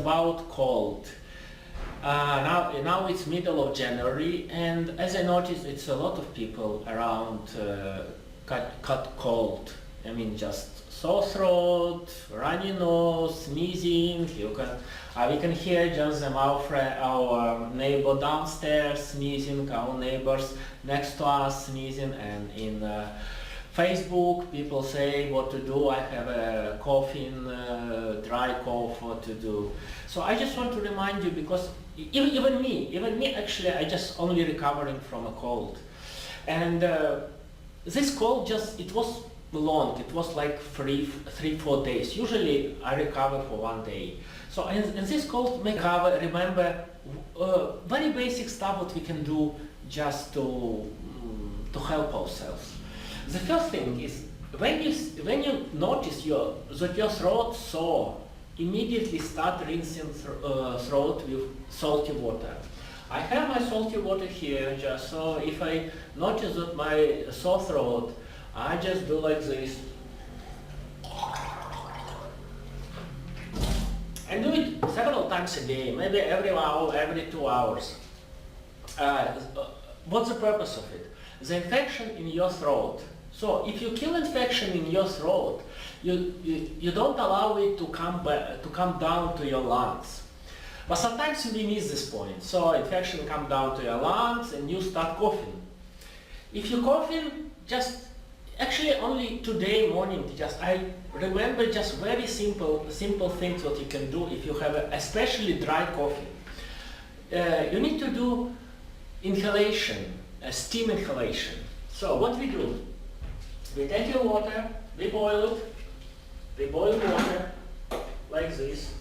about cold. Now it's middle of January, and as I noticed, it's a lot of people around got cold. I mean, just sore throat, runny nose, sneezing. We can hear just our neighbor downstairs sneezing, our neighbors next to us sneezing, and in Facebook people say what to do. I have a coughing, dry cough, what to do. So I just want to remind you, because even me actually, I just only recovering from a cold, and this cold it was long. It was like 3-4 days. Usually I recover for 1 day. So and this cold make recover. Remember very basic stuff what we can do just to help ourselves. The first thing is when you notice that your throat sore, immediately start rinsing throat with salty water. I have my salty water here, just so if I notice that my sore throat, I just do like this. And do it several times a day, maybe every hour, every 2 hours. What's the purpose of it? The infection in your throat. So if you kill infection in your throat, you don't allow it to come down to your lungs. But sometimes we miss this point. So infection come down to your lungs and you start coughing. If you're coughing, just actually only today morning, I remember just very simple things what you can do if you have especially dry coughing. You need to do inhalation, steam inhalation. So what we do? We take your water, we boil it, we boil water like this.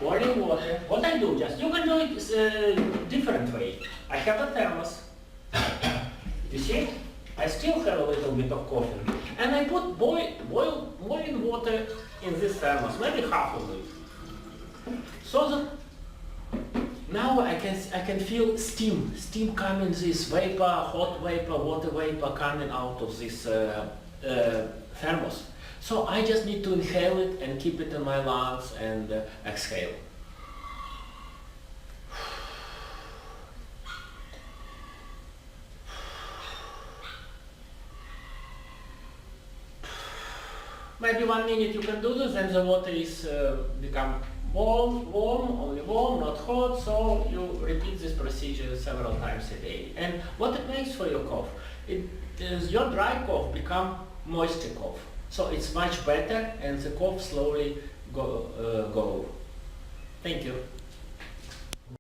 Boiling water. What I do, you can do it different way. I have a thermos. You see? I still have a little bit of coffee. And I put boiling water in this thermos, maybe half of it. So that now I can feel steam coming, this vapor, hot vapor, water vapor coming out of this thermos. So I just need to inhale it and keep it in my lungs and exhale. Maybe 1 minute you can do this, and the water is become warm, only warm, not hot, so you repeat this procedure several times a day. And what it makes for your cough, it is your dry cough become moisture cough. So it's much better, and the cough slowly go. Thank you.